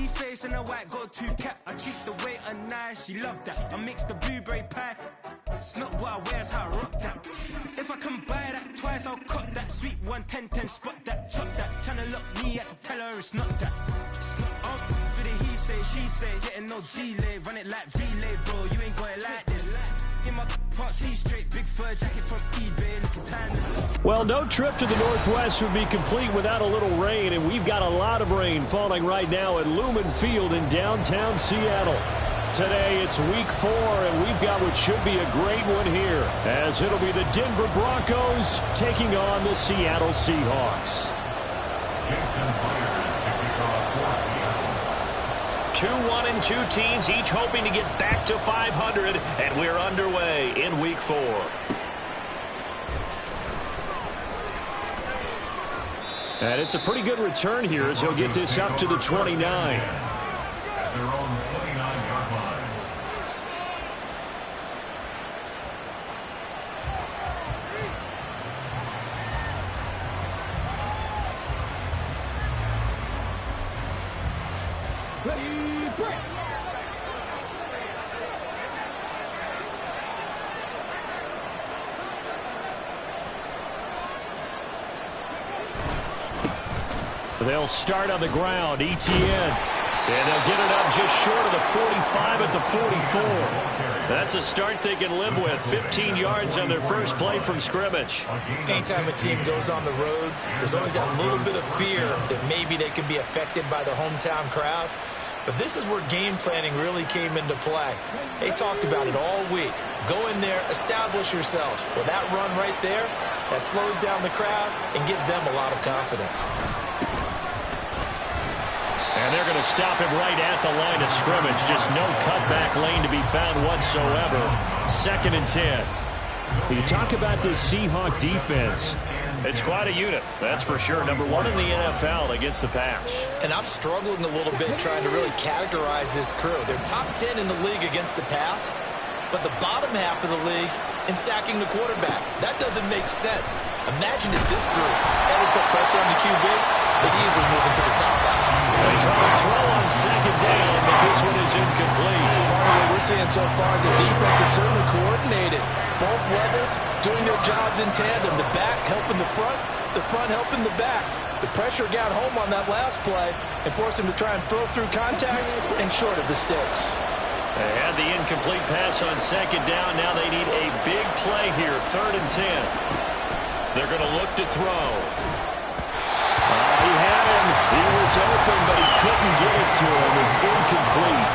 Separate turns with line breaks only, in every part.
face and a white go-to cap. I treat the waiter nice, she loved that. I mix the blueberry pie. It's not what I wear, it's how I rock that. If I can buy that twice, I'll cut that. Sweet 110, spot that, chop that. Tryna lock me, I have to tell her it's not that. It's not all for the he say, she say. Getting no delay, run it like relay, bro. You ain't got it like this. In my part C straight, big fur jacket from eBay, looking timeless.
Well, no trip to the Northwest would be complete without a little rain, and we've got a lot of rain falling right now at Lumen Field in downtown Seattle. Today it's week 4, and we've got what should be a great one here, as it'll be the Denver Broncos taking on the Seattle Seahawks. 2-1-2 teams, each hoping to get back to 500, and we're underway in week 4. And it's a pretty good return here as he'll get this up to the 29.
At their own 29-yard line.
Ready, break.
They'll start on the ground, ETN. And they'll get it up just short of the 45 at the 44. That's a start they can live with. 15 yards on their first play from scrimmage.
Anytime a team goes on the road, there's always that little bit of fear that maybe they can be affected by the hometown crowd. But this is where game planning really came into play. They talked about it all week. Go in there, establish yourselves. Well, that run right there, that slows down the crowd and gives them a lot of confidence.
And they're going to stop him right at the line of scrimmage. Just no cutback lane to be found whatsoever. 2nd and 10. You talk about this Seahawk defense. It's quite a unit, that's for sure. Number 1 in the NFL against the pass.
And I'm struggling a little bit trying to really categorize this crew. They're top 10 in the league against the pass, but the bottom half of the league in sacking the quarterback. That doesn't make sense. Imagine if this group ever put pressure on the QB, they'd easily move into the top 5.
They try to throw on 2nd down, but this one is incomplete.
Part of what we're seeing so far is the defense is certainly coordinated. Both levels doing their jobs in tandem. The back helping the front helping the back. The pressure got home on that last play and forced him to try and throw through contact and short of the sticks.
They had the incomplete pass on 2nd down. Now they need a big play here, 3rd and 10. They're going to look to throw. He had him. He was open, but he couldn't get it to him. It's incomplete.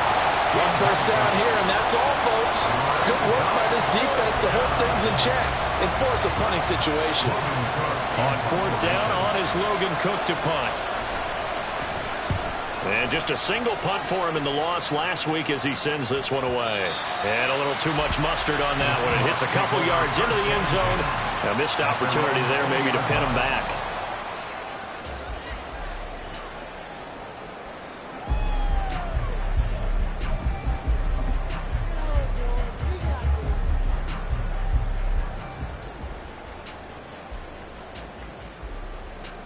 One first down here, and that's all, folks. Good work by this defense to hold things in check and force a punting situation.
On 4th down, on is Logan Cook to punt. And just a single punt for him in the loss last week as he sends this one away. And a little too much mustard on that one. It hits a couple yards into the end zone. A missed opportunity there maybe to pin him back.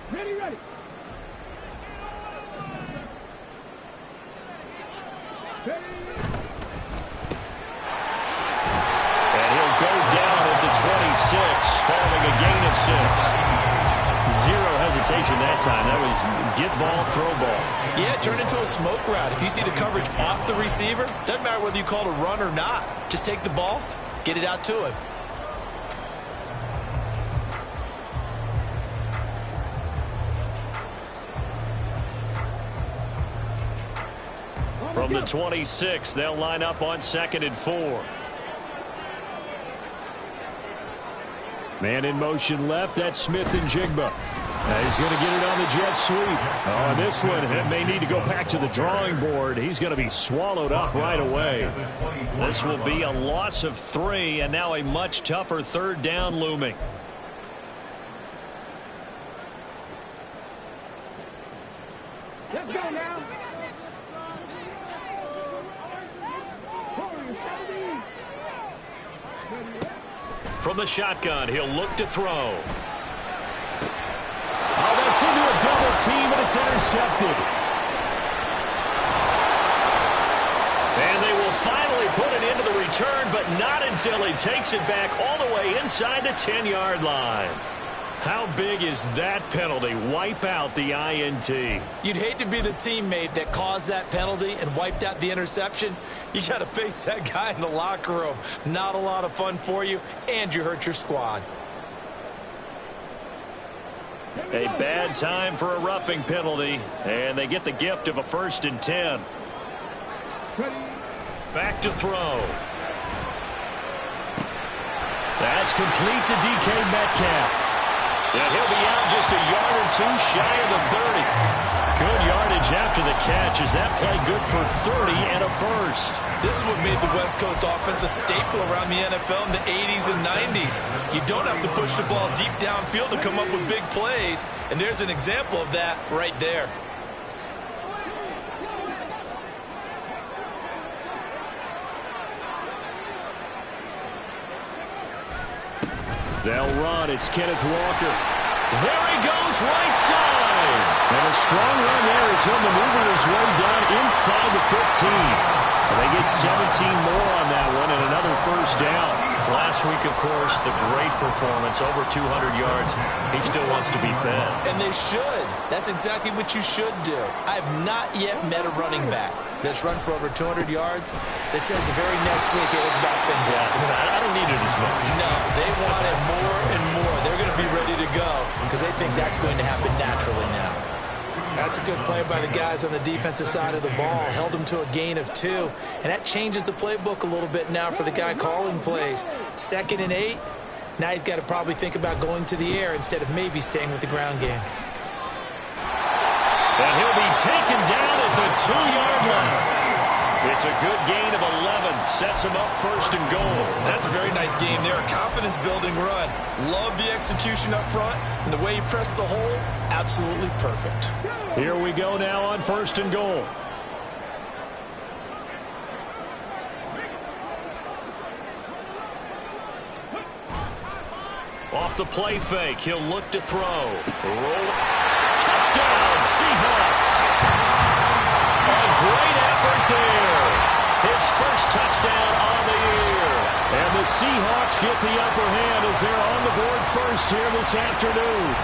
Ready.
And he'll go down at the 26, following a gain of 6. Zero hesitation that time. That was get ball, throw ball.
Yeah, it turned into a smoke route. If you see the coverage off the receiver, doesn't matter whether you call it a run or not. Just take the ball, get it out to him.
From the 26, they'll line up on 2nd and 4. Man in motion left, that's Smith and Jigba. He's going to get it on the jet sweep. On this one, it may need to go back to the drawing board. He's going to be swallowed up right away. This will be a loss of 3, and now a much tougher 3rd down looming.
Let's go now.
From the shotgun, he'll look to throw. Oh, that's into a double team, and it's intercepted. return, but not until he takes it back all the way inside the 10-yard line. How big is that penalty? Wipe out the INT.
You'd hate to be the teammate that caused that penalty and wiped out the interception. You got to face that guy in the locker room. Not a lot of fun for you, and you hurt your squad.
A bad time for a roughing penalty, and they get the gift of a 1st and 10. Back to throw. That's complete to DK Metcalf. And he'll be out just a yard or two shy of the 30. Good yardage after the catch. Is that play good for 30 and a first?
This is what made the West Coast offense a staple around the NFL in the 80s and 90s. You don't have to push the ball deep downfield to come up with big plays, and there's an example of that right there.
They'll run. It's Kenneth Walker. There he goes, right side. And a strong run there as he'll maneuver his way down inside the 15. And they get 17 more on that one and another first down. Last week, of course, the great performance, over 200 yards. He still wants to be fed.
And they should. That's exactly what you should do. I have not yet met a running back that's run for over 200 yards that says the very next week, hey, let's back things up.
I don't need it as much.
No, they want it more and more. They're going to be ready to go because they think that's going to happen naturally now. That's a good play by the guys on the defensive side of the ball. Held them to a gain of 2. And that changes the playbook a little bit now for the guy calling plays. 2nd and 8. Now he's got to probably think about going to the air instead of maybe staying with the ground game.
And he'll be taken down at the 2-yard line. It's a good gain of 11. Sets him up 1st and goal.
That's a very nice game there. A confidence-building run. Love the execution up front. And the way he pressed the hole, absolutely perfect.
Here we go now on 1st and goal. Off the play fake. He'll look to throw. Roll. Touchdown, Seahawks. A great effort there. His first touchdown on the year. And the Seahawks get the upper hand as they're on the board first here this afternoon.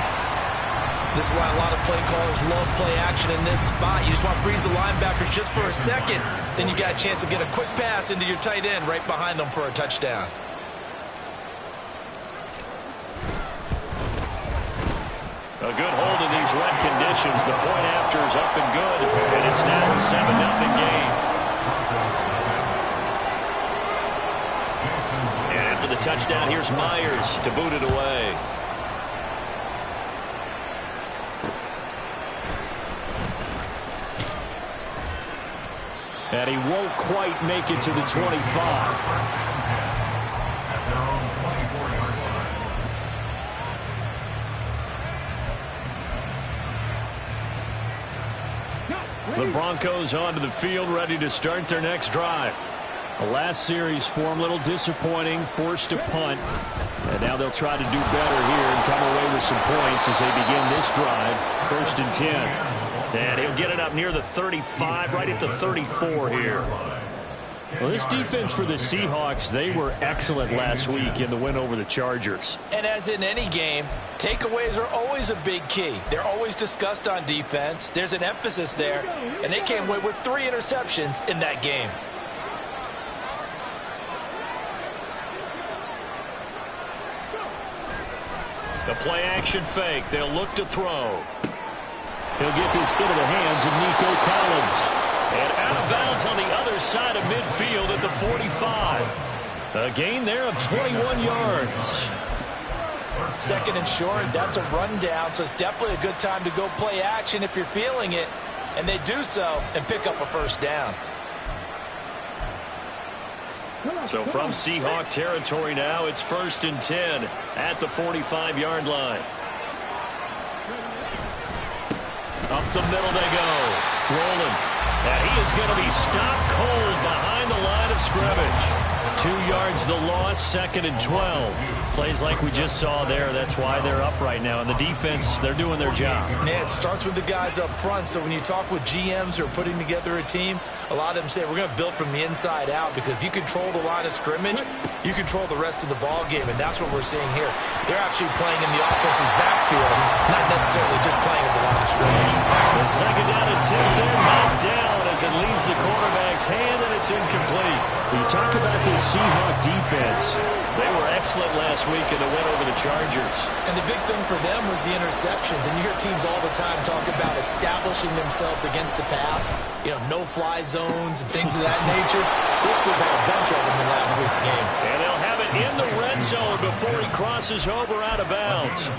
This is why a lot of play callers love play action in this spot. You just want to freeze the linebackers just for a second. Then you got a chance to get a quick pass into your tight end right behind them for a touchdown.
A good hold in these wet conditions. The point after is up and good, and it's now a 7-0 game. And after the touchdown, here's Myers to boot it away. And he won't quite make it to the 25. The Broncos onto the field, ready to start their next drive. The last series for them, a little disappointing, forced to punt. And now they'll try to do better here and come away with some points as they begin this drive. 1st and 10. And he'll get it up near the 35, right at the 34 here. Well, this defense for the Seahawks, they were excellent last week in the win over the Chargers.
And as in any game, takeaways are always a big key. They're always discussed on defense. There's an emphasis there, and they came away with 3 interceptions in that game.
The play action fake. They'll look to throw. He'll get this into the hands of Nico Collins. And out of bounds on the other side of midfield at the 45. A gain there of 21 yards.
2nd and short, that's a rundown, so it's definitely a good time to go play action if you're feeling it. And they do so and pick up a first down.
So from Seahawk territory now, it's 1st and 10 at the 45-yard line. Up the middle they go. Rolling. And he is going to be stopped cold behind the line of scrimmage. 2 yards the loss, 2nd and 12. Plays like we just saw there. That's why they're up right now. And the defense, they're doing their job.
Yeah, it starts with the guys up front. So when you talk with GMs who are putting together a team, a lot of them say we're going to build from the inside out, because if you control the line of scrimmage, you control the rest of the ball game. And that's what we're seeing here. They're actually playing in the offense's backfield, not necessarily just playing at the line of scrimmage.
The 2nd down attempt there, knocked down as it leaves the quarterback's hand, and it's incomplete. When you talk about this Seahawks defense, they were excellent last week in the win over the Chargers.
And the big thing for them was the interceptions. And you hear teams all the time talk about establishing themselves against the pass, no-fly zones and things of that nature. This group had a bunch of them in last week's game.
And they'll have it in the red zone before he crosses over out of bounds.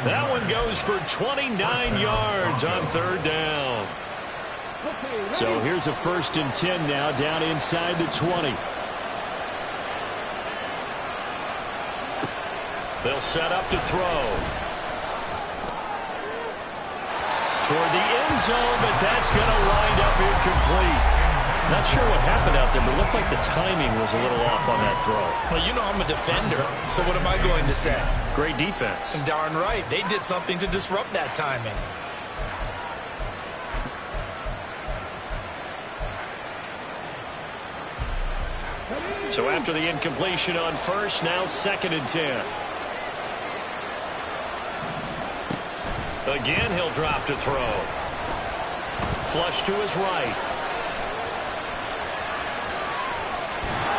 That one goes for 29 yards on 3rd down. So here's a 1st and 10 now, down inside the 20. They'll set up to throw. Toward the end zone, but that's going to wind up incomplete. Not sure what happened out there, but it looked like the timing was a little off on that throw.
Well, I'm a defender, so what am I going to say?
Great defense.
And darn right, they did something to disrupt that timing.
So after the incompletion on 1st, now 2nd and 10. Again, he'll drop to throw. Flush to his right.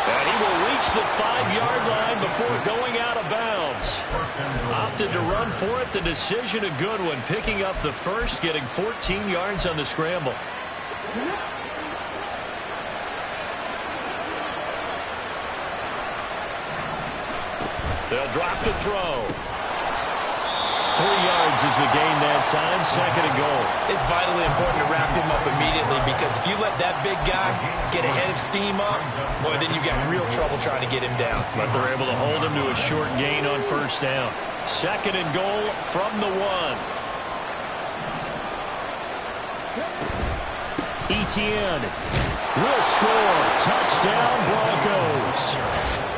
And he will reach the 5-yard line before going out of bounds. Opted to run for it. The decision a good one. Picking up the 1st, getting 14 yards on the scramble. They'll drop to throw. 3 yards is the gain that time, 2nd and goal.
It's vitally important to wrap him up immediately, because if you let that big guy get a head of steam up, boy, then you got real trouble trying to get him down.
But they're able to hold him to a short gain on 1st down. 2nd and goal from the 1. Etienne will score. Touchdown, Broncos.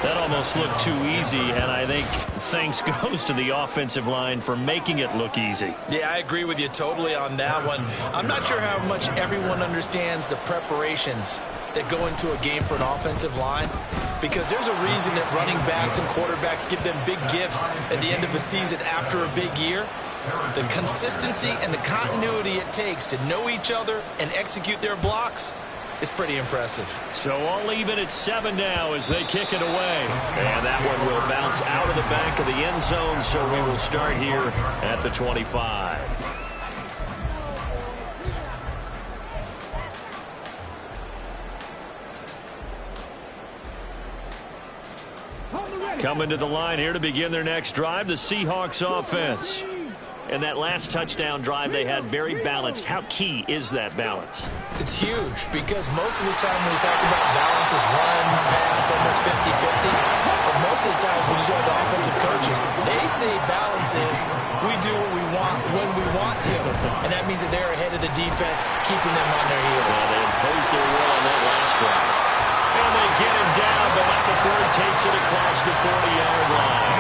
That almost looked too easy, and I think thanks goes to the offensive line for making it look easy.
Yeah, I agree with you totally on that one. I'm not sure how much everyone understands the preparations that go into a game for an offensive line, because there's a reason that running backs and quarterbacks give them big gifts at the end of a season after a big year. The consistency and the continuity it takes to know each other and execute their blocks is pretty impressive.
So all even at 7 now as they kick it away. And that one will bounce out of the back of the end zone, so we will start here at the 25. Coming to the line here to begin their next drive, the Seahawks offense. And that last touchdown drive they had very balanced. How key is that balance?
It's huge, because most of the time when we talk about balance is run, pass, almost 50-50. But most of the times when you talk to offensive coaches, they say balance is we do what we want when we want to. And that means that they're ahead of the defense, keeping them on their heels.
Well, they imposed their will on that last drive. And they get him down, but not before he takes it across the 40-yard line.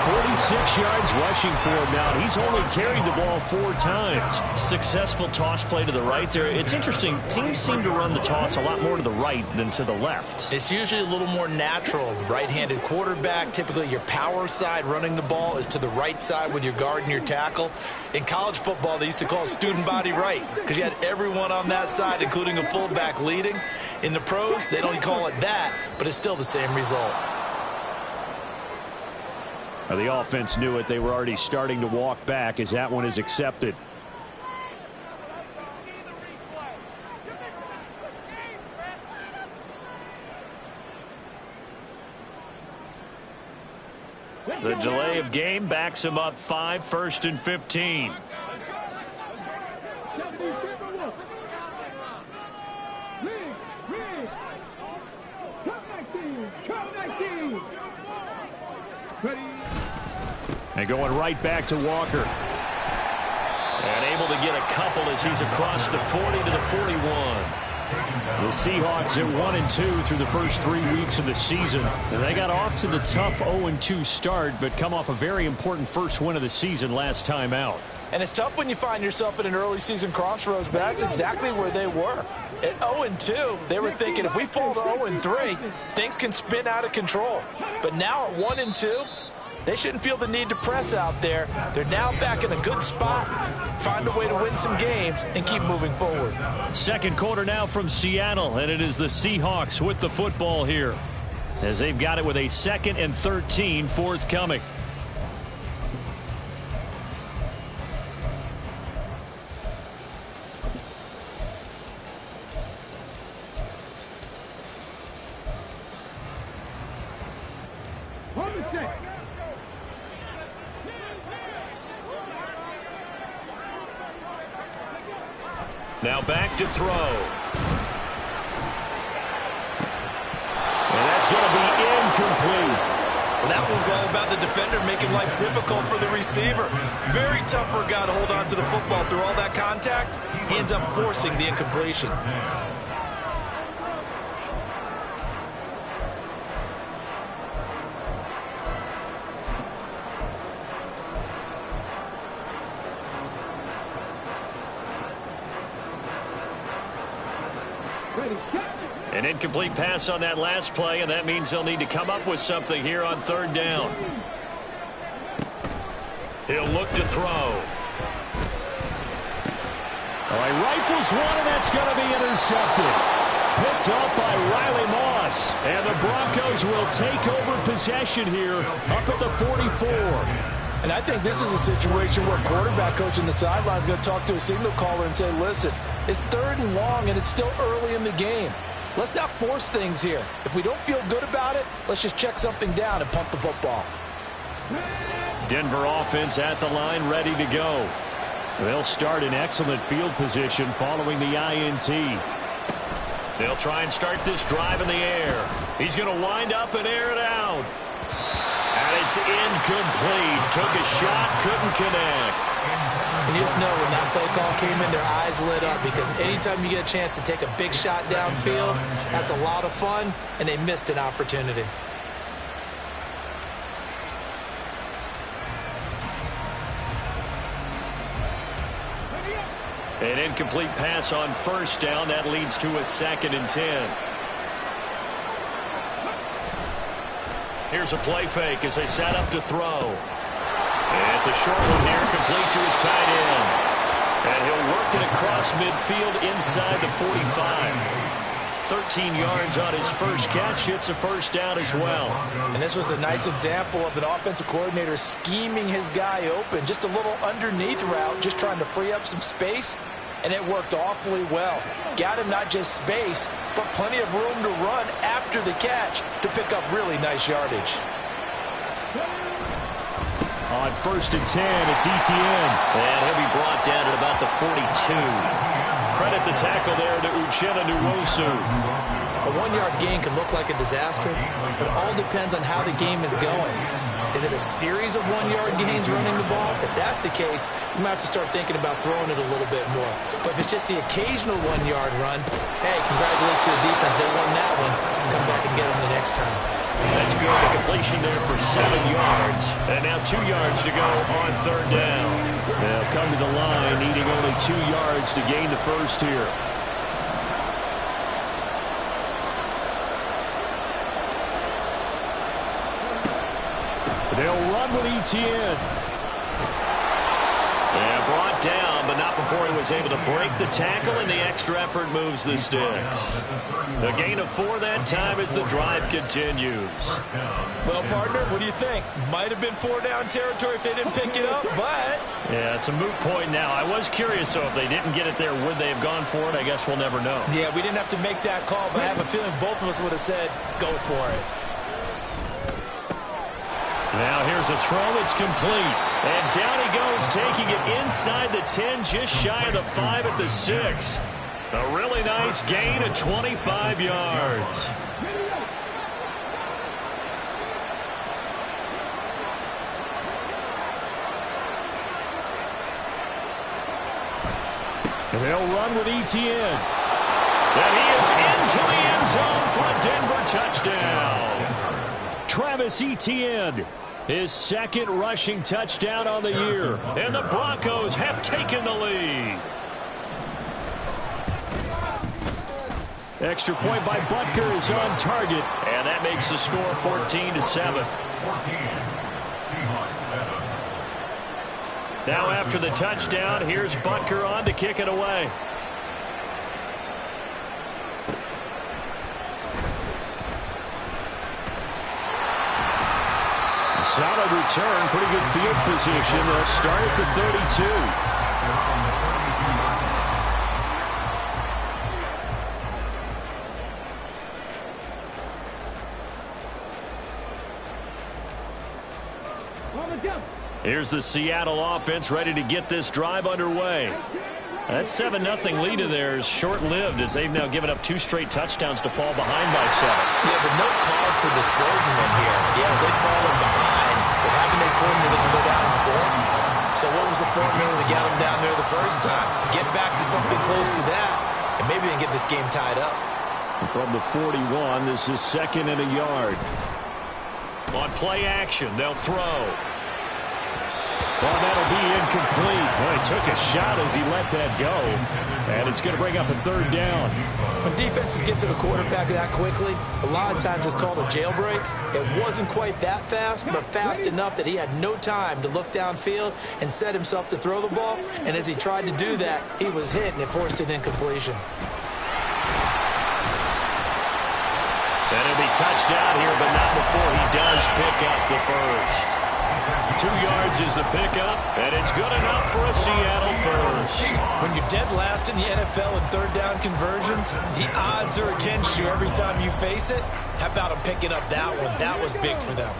46 yards rushing for him now. He's only carried the ball 4 times. Successful toss play to the right there. It's interesting. Teams seem to run the toss a lot more to the right than to the left.
It's usually a little more natural. Right-handed quarterback, typically your power side running the ball is to the right side with your guard and your tackle. In college football, they used to call it student body right, because you had everyone on that side, including a fullback leading. In the pros, they don't call it that, but it's still the same result.
The offense knew it. They were already starting to walk back as that one is accepted. The delay of game backs him up 5, 1st and 15. And going right back to Walker. And able to get a couple as he's across the 40 to the 41. The Seahawks at 1-2 through the first 3 weeks of the season. And they got off to the tough 0-2 start, but come off a very important first win of the season last time out.
And it's tough when you find yourself at an early season crossroads, but that's exactly where they were. At 0-2, they were thinking if we fall to 0-3, things can spin out of control. But now at 1-2, they shouldn't feel the need to press out there. They're now back in a good spot, find a way to win some games, and keep moving forward.
Second quarter now from Seattle, and it is the Seahawks with the football here, as they've got it with a 2nd and 13 forthcoming. Now back to throw. And that's going to be incomplete.
Well, that was all about the defender making life difficult for the receiver. Very tough for a guy to hold on to the football through all that contact. He ends up forcing the incompletion.
An incomplete pass on that last play, and that means they'll need to come up with something here on 3rd down. He'll look to throw. All right, rifles one, and that's going to be intercepted. Picked up by Riley Moss, and the Broncos will take over possession here up at the 44.
And I think this is a situation where quarterback coach on the sideline is going to talk to a signal caller and say, listen, it's 3rd and long, and it's still early in the game. Let's not force things here. If we don't feel good about it, let's just check something down and pump the football.
Denver offense at the line, ready to go. They'll start in excellent field position following the INT. They'll try and start this drive in the air. He's going to wind up and air it out. And it's incomplete. Took a shot, couldn't connect.
And you just know when that play call came in, their eyes lit up, because anytime you get a chance to take a big shot downfield, that's a lot of fun, and they missed an opportunity.
An incomplete pass on 1st down. That leads to a 2nd and 10. Here's a play fake as they set up to throw. And it's a short one here, complete to his tight end. And he'll work it across midfield inside the 45. 13 yards on his first catch. It's a 1st down as well.
And this was a nice example of an offensive coordinator scheming his guy open. Just a little underneath route, just trying to free up some space. And it worked awfully well. Got him not just space, but plenty of room to run after the catch to pick up really nice yardage.
On 1st and 10, it's Etienne. And he'll be brought down at about the 42. Credit the tackle there to Uchenna Nwosu.
A 1-yard gain can look like a disaster, but it all depends on how the game is going. Is it a series of 1-yard gains running the ball? If that's the case, you might have to start thinking about throwing it a little bit more. But if it's just the occasional 1-yard run, hey, congratulations to the defense. They won that one. Come back and get them the next time.
That's good. A completion there for 7 yards. And now 2 yards to go on 3rd down. They'll come to the line, needing only 2 yards to gain the first here. They'll run with Etienne. And brought down, but not before he was able to break the tackle, and the extra effort moves the sticks. A gain of 4 that time as the drive continues.
Well, partner, what do you think? Might have been 4-down territory if they didn't pick it up, but...
Yeah, it's a moot point now. I was curious, so if they didn't get it there, would they have gone for it? I guess we'll never know.
Yeah, we didn't have to make that call, but I have a feeling both of us would have said, go for it.
Now here's a throw. It's complete. And down he goes, taking it inside the 10, just shy of the 5 at the 6. A really nice gain of 25 yards. And they'll run with ETN. And he is into the end zone for a Denver touchdown. Travis Etienne, his second rushing touchdown on the year. And the Broncos have taken the lead. Extra point by Butker is on target. And that makes the score 14-7.
14. Seahawks 7.
Now after the touchdown, here's Butker on to kick it away. Solid return, pretty good field position. They'll start at the 32. Here's the Seattle offense ready to get this drive underway. That 7-0 lead of theirs short-lived as they've now given up 2 straight touchdowns to fall behind by 7.
Yeah, but no cause for discouragement here. Yeah, they've fallen behind, but haven't they proven that they can go down and score? So what was the formula that got them down there the first time? Get back to something close to that, and maybe they can get this game tied up.
From the 41, this is 2nd and a yard. On play action, they'll throw. Well, that'll be incomplete. Well, he took a shot as he let that go. And it's going to bring up a 3rd down.
When defenses get to the quarterback that quickly, a lot of times it's called a jailbreak. It wasn't quite that fast, but fast enough that he had no time to look downfield and set himself to throw the ball. And as he tried to do that, he was hit, and it forced an incompletion.
And he'll be touched out here, but not before he does pick up the first. 2 yards is the pickup, and it's good enough for a Seattle first.
When you're dead last in the NFL in 3rd down conversions, the odds are against you every time you face it. How about him picking up that one? That was big for them.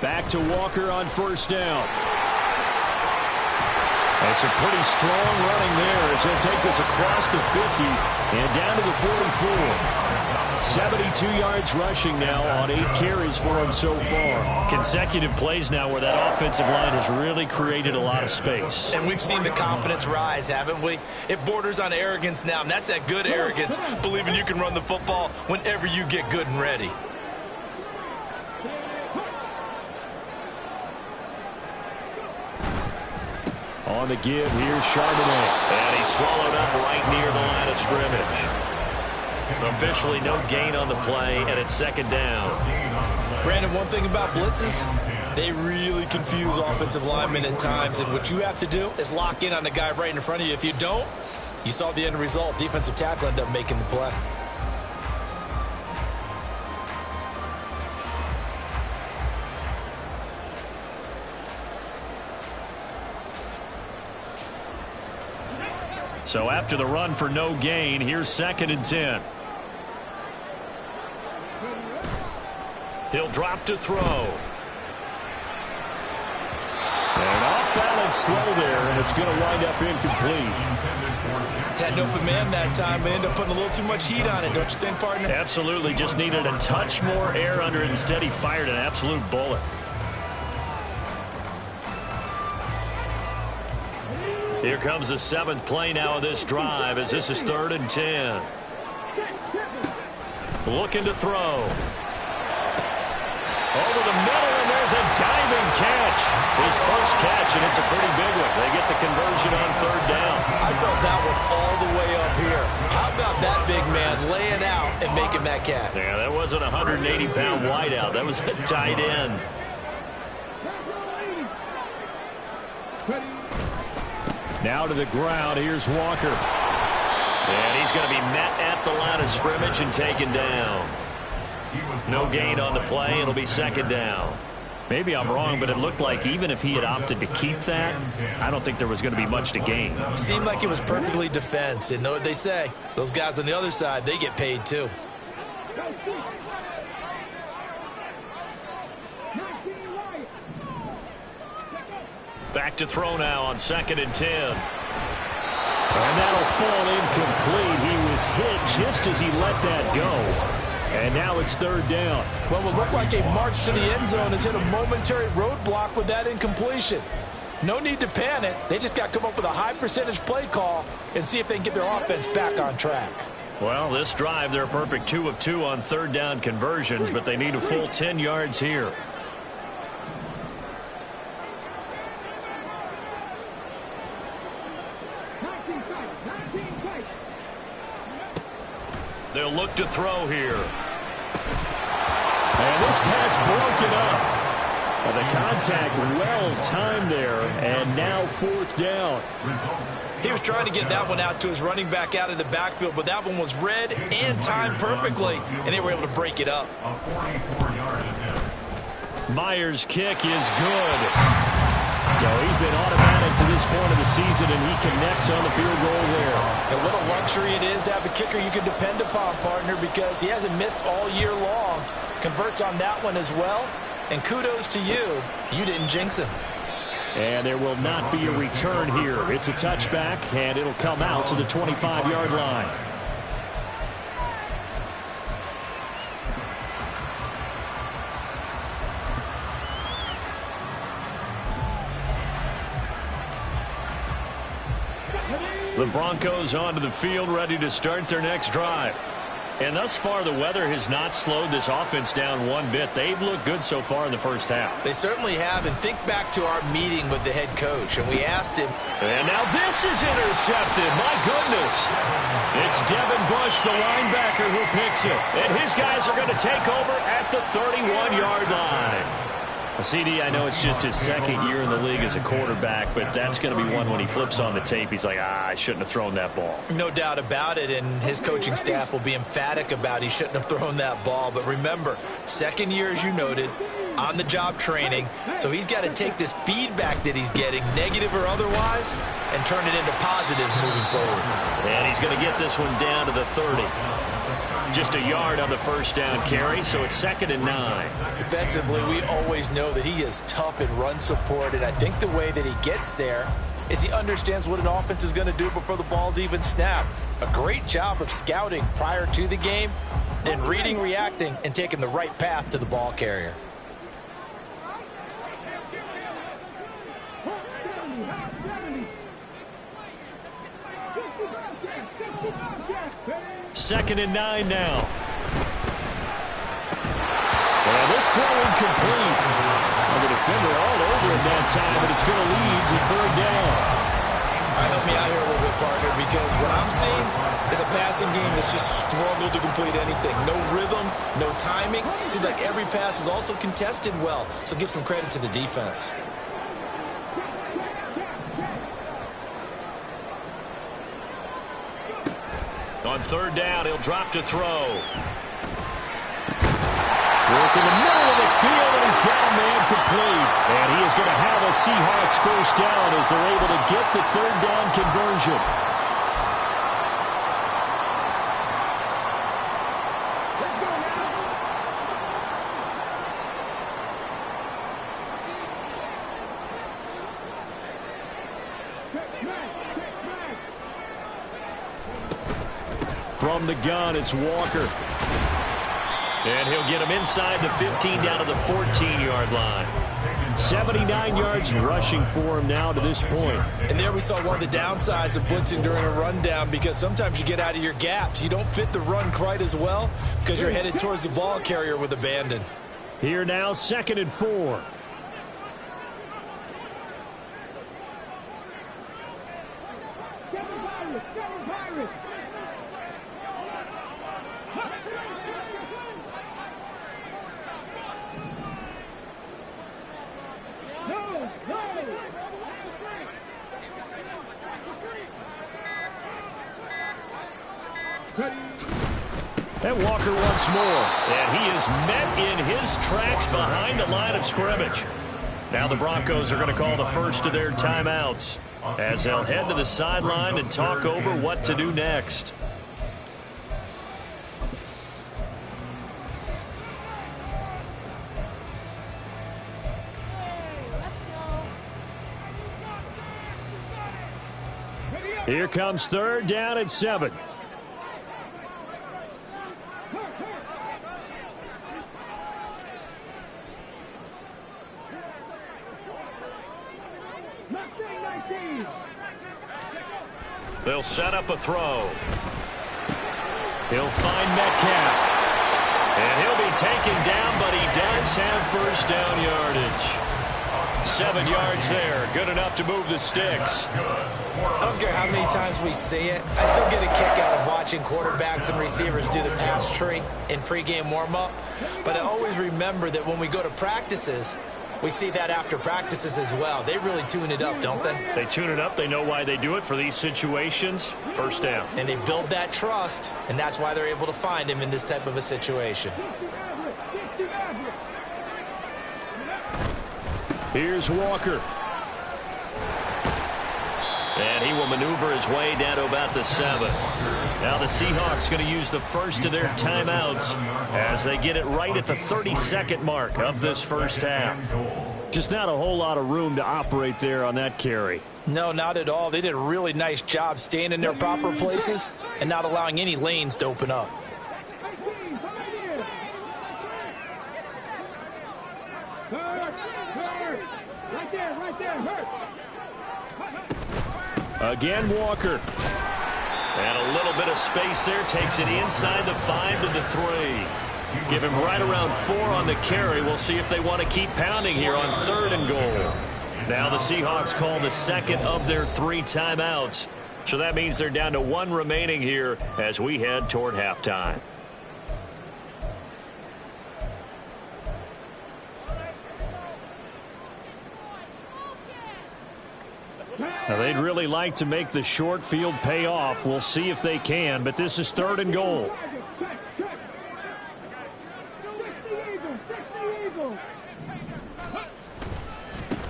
Back to Walker on 1st down. That's a pretty strong running there as he'll take this across the 50 and down to the 44. 72 yards rushing now on 8 carries for him so far. Consecutive plays now where that offensive line has really created a lot of space.
And we've seen the confidence rise, haven't we? It borders on arrogance now, and that's that good arrogance, believing you can run the football whenever you get good and ready.
On the give, here's Charbonnet. And he's swallowed up right near the line of scrimmage. Officially no gain on the play, and it's 2nd down.
Brandon, one thing about blitzes, they really confuse offensive linemen at times, and what you have to do is lock in on the guy right in front of you. If you don't, you saw the end result. Defensive tackle ended up making the play.
So after the run for no gain, here's 2nd and 10. He'll drop to throw. And off-balance throw there, and it's going to wind up incomplete.
Had an open man that time, but ended up putting a little too much heat on it, don't you think, partner?
Absolutely. Just needed a touch more air under it. Instead, he fired an absolute bullet. Here comes the 7th play now of this drive as this is 3rd and 10. Looking to throw. Over the middle, and there's a diving catch. His first catch, and it's a pretty big one. They get the conversion on 3rd down.
I felt that one all the way up here. How about that big man laying out and making that catch?
Yeah, that wasn't a 180-pound wideout. That was a tight end. Now to the ground. Here's Walker. And he's going to be met at the line of scrimmage and taken down. No gain on the play. It'll be 2nd down. Maybe I'm wrong, but it looked like even if he had opted to keep that, I don't think there was going to be much to gain.
Seemed like it was perfectly defense. And know what they say? Those guys on the other side, they get paid too.
Back to throw now on 2nd and 10. And that'll fall incomplete. He was hit just as he let that go. And now it's third down.
What would look like a march to the end zone has hit a momentary roadblock with that incompletion. No need to panic. They just got to come up with a high percentage play call and see if they can get their offense back on track.
Well, this drive, they're a perfect 2 of 2 on third down conversions, but they need a full 10 yards here. They'll look to throw here. And this pass broken up. Well, the contact well-timed there, and now fourth down.
He was trying to get that one out to his running back out of the backfield, but that one was read and timed perfectly, and they were able to break it up.
A 44-yard attempt.
Myers' kick is good. So he's been automatic to this point of the season, and he connects on the field goal there.
And what a luxury it is to have a kicker you can depend upon, partner, because he hasn't missed all year long. Converts on that one as well. And kudos to you. You didn't jinx him.
And there will not be a return here. It's a touchback, and it'll come out to the 25-yard line. The Broncos onto the field, ready to start their next drive. And thus far, the weather has not slowed this offense down one bit. They've looked good so far in the first half.
They certainly have. And think back to our meeting with the head coach, and we asked him.
And now this is intercepted. My goodness. It's Devin Bush, the linebacker, who picks it. And his guys are going to take over at the 31-yard line. CD, I know it's just his second year in the league as a quarterback, but that's going to be one when he flips on the tape. He's like, I shouldn't have thrown that ball.
No doubt about it, and his coaching staff will be emphatic about he shouldn't have thrown that ball. But remember, second year, as you noted, on-the-job training, so he's got to take this feedback that he's getting, negative or otherwise, and turn it into positives moving forward.
And he's going to get this one down to the 30. Just a yard on the first down carry, so it's 2nd and 9.
Defensively, we always know that he is tough in run support, and I think the way that he gets there is he understands what an offense is going to do before the ball's even snapped. A great job of scouting prior to the game, then reading, reacting, and taking the right path to the ball carrier.
Second and 9 now. And this throw incomplete. And the defender all over it that time, but it's going to lead to third down.
Help me out here a little bit, partner, because what I'm seeing is a passing game that's just struggled to complete anything. No rhythm, no timing. Seems like every pass is also contested well, so give some credit to the defense.
On third down, he'll drop to throw. Work in the middle of the field, and he's got a man complete. And he is going to have a Seahawks first down as they're able to get the third down conversion. From the gun, it's Walker. And he'll get him inside the 15 down to the 14-yard line. 79 yards rushing for him now to this point.
And there we saw one of the downsides of blitzing during a rundown, because sometimes you get out of your gaps. You don't fit the run quite as well because you're headed towards the ball carrier with abandon.
Here now, 2nd and 4. And Walker once more. And he is met in his tracks behind the line of scrimmage. Now the Broncos are going to call the first of their timeouts as they'll head to the sideline and talk over what to do next. Here comes third down and 7. They'll set up a throw. He'll find Metcalf. And he'll be taken down, but he does have first down yardage. 7 yards there. Good enough to move the sticks.
I don't care how many times we see it. I still get a kick out of watching quarterbacks and receivers do the pass tree in pregame warm-up. But I always remember that when we go to practices, we see that after practices as well. They really tune it up, don't they?
They tune it up. They know why they do it for these situations. First down.
And they build that trust, and that's why they're able to find him in this type of a situation.
Here's Walker. And he will maneuver his way down to about the 7. Now the Seahawks going to use the first of their timeouts as they get it right at the 32nd mark of this first half. Just not a whole lot of room to operate there on that carry.
No, not at all. They did a really nice job staying in their proper places and not allowing any lanes to open up.
Again, Walker. And a little bit of space there. Takes it inside the 5 to the 3. Give him right around 4 on the carry. We'll see if they want to keep pounding here on 3rd and goal. Now the Seahawks call the second of their 3 timeouts. So that means they're down to 1 remaining here as we head toward halftime. Now, they'd really like to make the short field pay off. We'll see if they can, but this is 3rd and goal.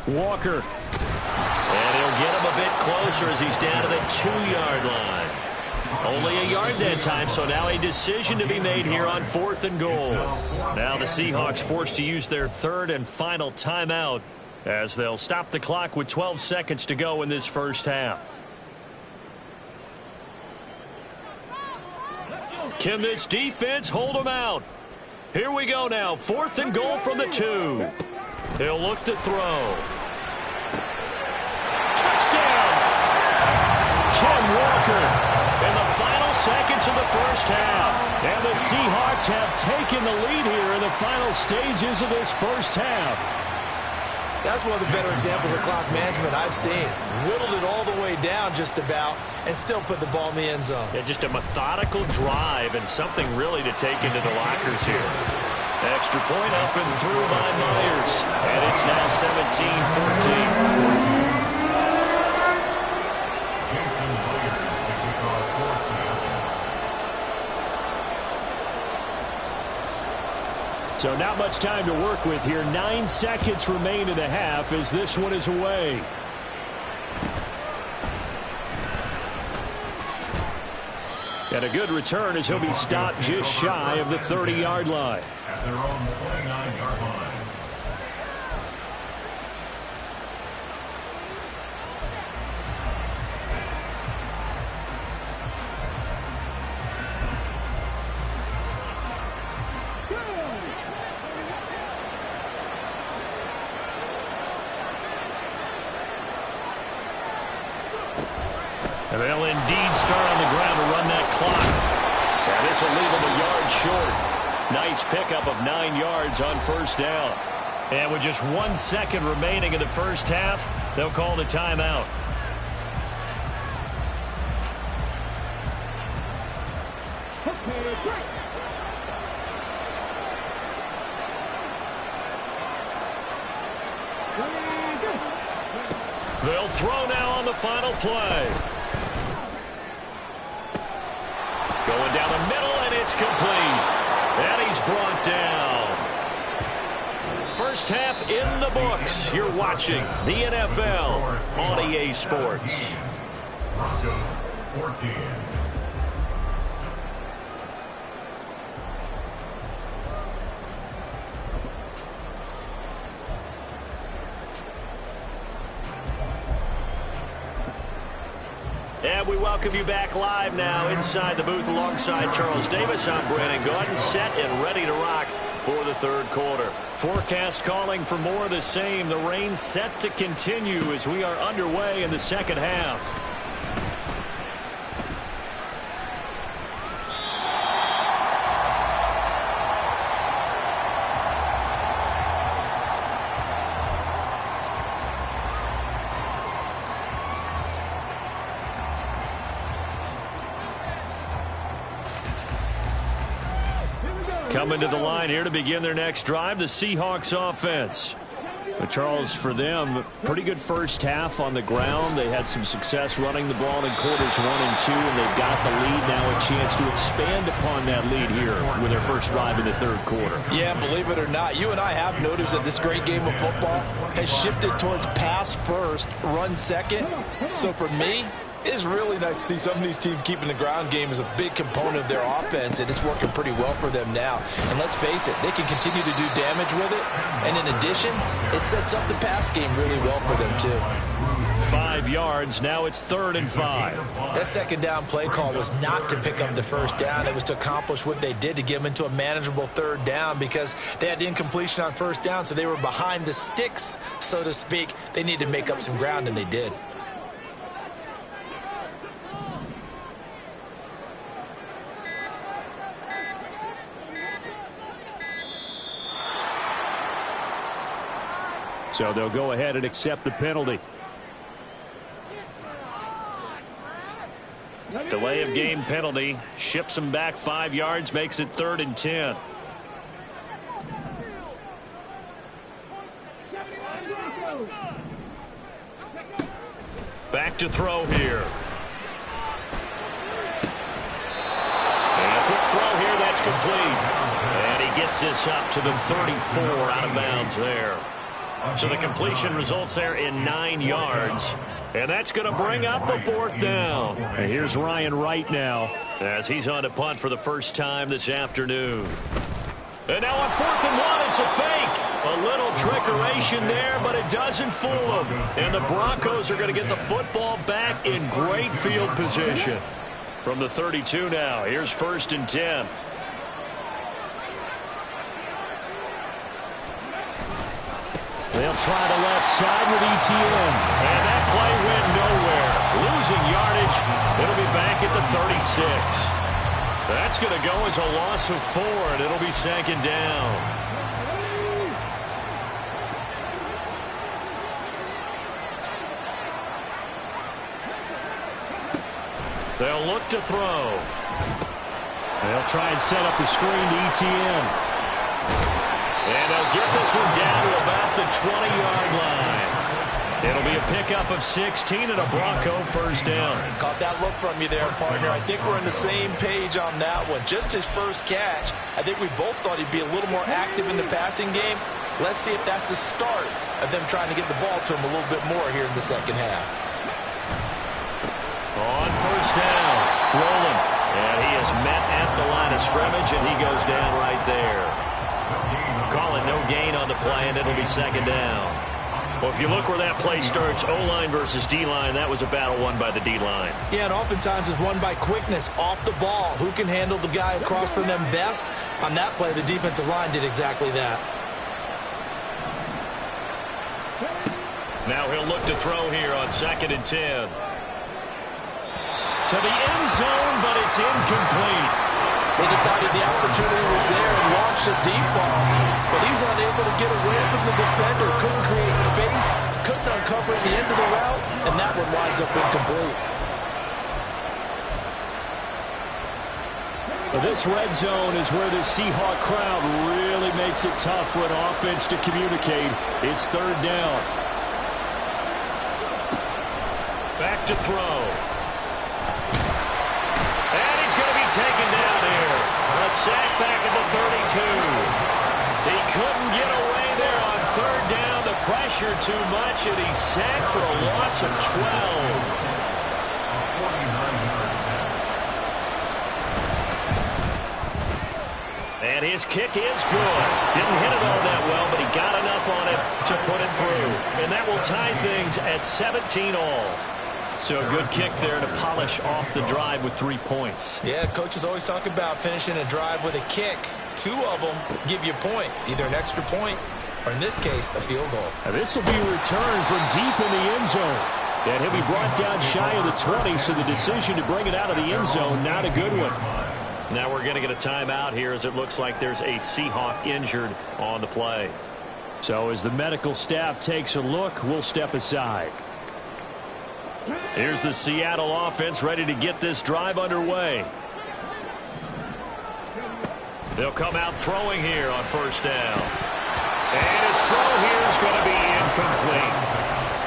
Walker. And he'll get him a bit closer as he's down to the 2-yard line. Only a yard that time, so now a decision to be made here on 4th and goal. Now the Seahawks forced to use their 3rd and final timeout, as they'll stop the clock with 12 seconds to go in this first half. Can this defense hold them out? Here we go now. 4th and goal from the 2. He'll look to throw. Touchdown! Ken Walker in the final seconds of the first half. And the Seahawks have taken the lead here in the final stages of this first half.
That's one of the better examples of clock management I've seen. Whittled it all the way down just about and still put the ball in the end zone.
Yeah, just a methodical drive and something really to take into the lockers here. Extra point up and through by Myers. And it's now 17-14. So not much time to work with here. 9 seconds remain in the half as this one is away. And a good return as he'll be stopped just shy of the 30-yard line.
At their own 29-yard line.
And they'll indeed start on the ground to run that clock. And this will leave them a yard short. Nice pickup of 9 yards on first down. And with just 1 second remaining in the first half, they'll call the timeout. They'll throw now on the final play. Going down the middle, and it's complete. And he's brought down. First half in the books. You're watching the NFL on EA Sports.
Broncos 14.
And we welcome you back live now inside the booth alongside Charles Davis. I'm Brandon Gaudin, set and ready to rock for the third quarter. Forecast calling for more of the same. The rain set to continue as we are underway in the second half. Coming to the line here to begin their next drive, the Seahawks offense. But Charles, for them, pretty good first half on the ground. They had some success running the ball in quarters 1 and 2, and they've got the lead now, a chance to expand upon that lead here with their first drive in the third quarter. Yeah, believe it or not, you and I have noticed that this great game of football has shifted towards pass first, run second. So for me, it's really nice to see some of these teams keeping the ground game as a big component of their offense, and it's working pretty well for them now. And let's face it, they can continue to do damage with it. And in addition, it sets up the pass game really well for them, too. 5 yards. Now it's 3rd and 5.
That second down play call was not to pick up the first down. It was to accomplish what they did, to get them into a manageable 3rd down, because they had incompletion on first down, so they were behind the sticks, so to speak. They needed to make up some ground, and they did.
So they'll go ahead and accept the penalty. Delay of game penalty ships them back 5 yards, makes it 3rd and 10. Back to throw here. And a quick throw here, that's complete. And he gets this up to the 34, out of bounds there. So the completion results there in 9 yards. And that's going to bring up a 4th down. And here's Ryan Wright now as he's on to punt for the first time this afternoon. And now on 4th and 1, it's a fake. A little trickeration there, but it doesn't fool them. And the Broncos are going to get the football back in great field position. From the 32 now, here's 1st and 10. They'll try the left side with Etienne. And that play went nowhere. Losing yardage. It'll be back at the 36. That's going to go as a loss of 4, and it'll be 2nd down. They'll look to throw. They'll try and set up the screen to Etienne. And they'll get this one down to about the 20-yard line. It'll be a pickup of 16 and a Bronco first down.
Caught that look from you there, partner. I think we're on the same page on that one. Just his first catch, I think we both thought he'd be a little more active in the passing game. Let's see if that's the start of them trying to get the ball to him a little bit more here in the second half.
On first down, rolling. And he is met at the line of scrimmage, and he goes down right there. Call it no gain on the play, and it'll be 2nd down. Well, if you look where that play starts, O-line versus D-line, that was a battle won by the D-line.
Yeah, and oftentimes it's won by quickness off the ball. Who can handle the guy across from them best? On that play, the defensive line did exactly that.
Now he'll look to throw here on 2nd and 10. To the end zone, but it's incomplete.
They decided the opportunity was there and launched a deep ball. But he's unable to get away from the defender. Couldn't create space. Couldn't uncover the end of the route. And that one winds up incomplete.
This red zone is where the Seahawk crowd really makes it tough for an offense to communicate. It's 3rd down. Back to throw. And he's going to be taken down here. A sack back at the 32. He couldn't get away there on 3rd down. The pressure too much, and he's sacked for a loss of 12. And his kick is good. Didn't hit it all that well, but he got enough on it to put it through. And that will tie things at 17 all. So a good kick there to polish off the drive with 3 points.
Yeah, coaches always talk about finishing a drive with a kick. 2 of them give you points, either an extra point or, in this case, a field goal.
Now this will be returned from deep in the end zone. And he'll be brought down shy of the 20, so the decision to bring it out of the end zone, not a good one. Now we're going to get a timeout here as it looks like there's a Seahawk injured on the play. So as the medical staff takes a look, we'll step aside. Here's the Seattle offense ready to get this drive underway. They'll come out throwing here on first down. And his throw here is going to be incomplete.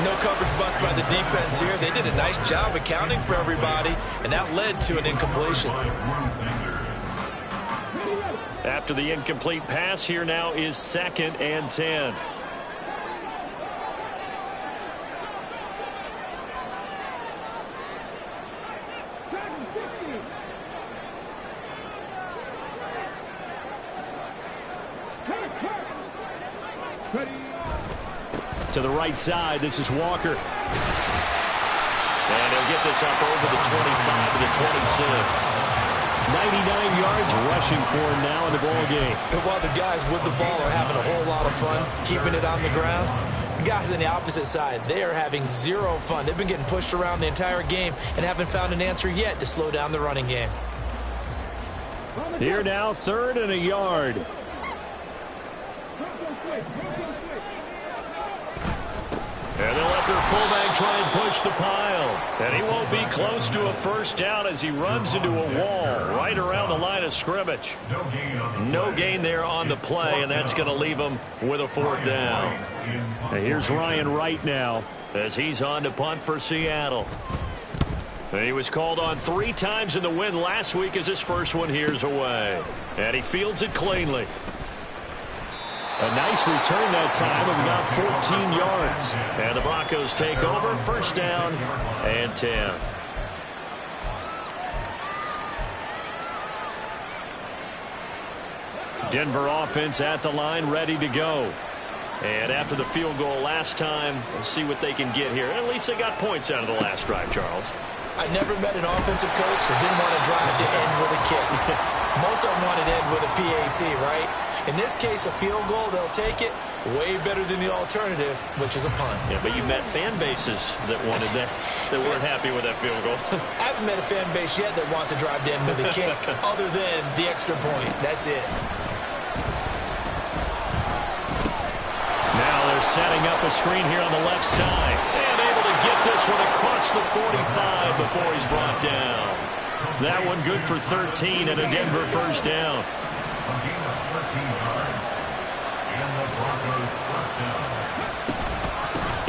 No coverage bust by the defense here. They did a nice job accounting for everybody, and that led to an incompletion.
After the incomplete pass, here now is 2nd and 10. To the right side, this is Walker. And he'll get this up over the 25 to the 26. 99 yards rushing for him now in the ball game.
And while the guys with the ball are having a whole lot of fun keeping it on the ground, the guys on the opposite side, they are having zero fun. They've been getting pushed around the entire game and haven't found an answer yet to slow down the running game.
Here now, 3rd and a yard. And they'll let their fullback try and push the pile. And he won't be close to a first down as he runs into a wall right around the line of scrimmage. No gain there on the play, and that's going to leave him with a 4th down. And here's Ryan Wright now as he's on to punt for Seattle. And he was called on 3 times in the win last week as his first one here's away. And he fields it cleanly. A nice return that time of about 14 yards. And the Broncos take over, first down and 10. Denver offense at the line, ready to go. And after the field goal last time, we'll see what they can get here. At least they got points out of the last drive, Charles.
I never met an offensive coach that didn't want to drive to end with a kick. Most of them wanted to end with a PAT, right? In this case, a field goal, they'll take it. Way better than the alternative, which is a punt.
Yeah, but you met fan bases that wanted that, that weren't happy with that field goal.
I haven't met a fan base yet that wants to drive to end with a kick, other than the extra point. That's it.
Now they're setting up a screen here on the left side. And able to get this one across the 45 before he's brought down. That one good for 13 and a Denver first down.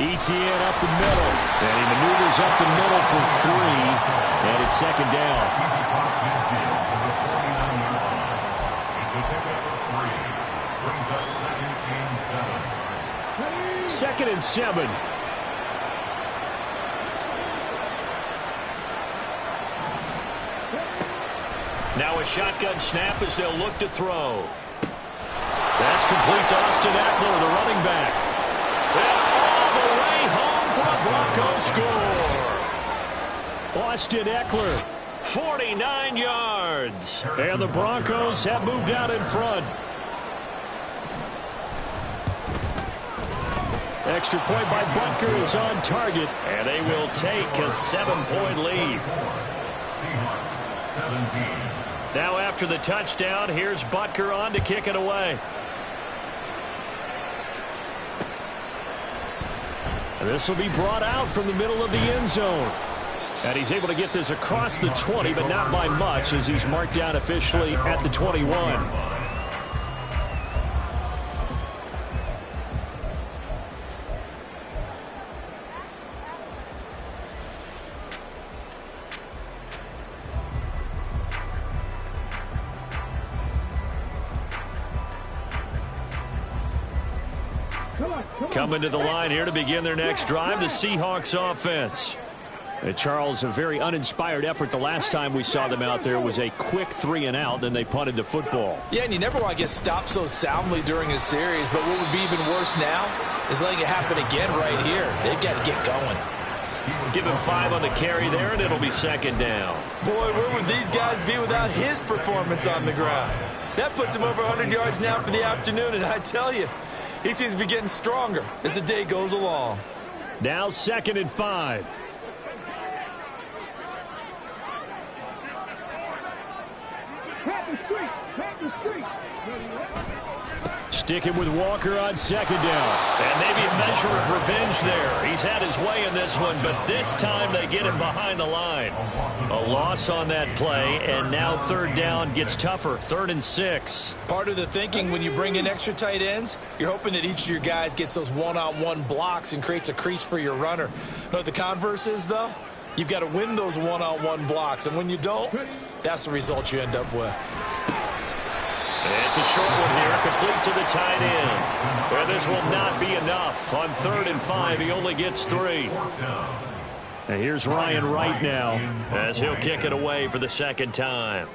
Etienne up the middle. And he maneuvers up the middle for 3. And it's 2nd down. 2nd and 7. Now a shotgun snap as they'll look to throw. That's complete to Austin Eckler, the running back. And all the way home for a Bronco score. Austin Eckler, 49 yards. And the Broncos have moved out in front. Extra point by Butker is on target. And they will take a 7-point lead.
Seahawks 17.
Now after the touchdown, here's Butker on to kick it away. This will be brought out from the middle of the end zone. And he's able to get this across the 20, but not by much as he's marked down officially at the 21. Coming to the line here to begin their next drive, the Seahawks offense. And Charles, a very uninspired effort the last time we saw them out there was a quick 3-and-out, then they punted the football.
Yeah, and you never want to get stopped so soundly during a series, but what would be even worse now is letting it happen again right here. They've got to get going.
Give him 5 on the carry there, and it'll be second down.
Boy, where would these guys be without his performance on the ground? That puts him over 100 yards now for the afternoon, and I tell you, he seems to be getting stronger as the day goes along.
Now 2nd and 5. Sticking with Walker on 2nd down. And maybe a measure of revenge there. He's had his way in this one, but this time they get him behind the line. A loss on that play, and now 3rd down gets tougher. 3rd and 6.
Part of the thinking when you bring in extra tight ends, you're hoping that each of your guys gets those one-on-one blocks and creates a crease for your runner. You know what the converse is, though? You've got to win those one-on-one blocks, and when you don't, that's the result you end up with.
It's a short one here, complete to the tight end. Well, this will not be enough. On 3rd and 5, he only gets 3. And here's Ryan Wright now as he'll kick it away for the 2nd time.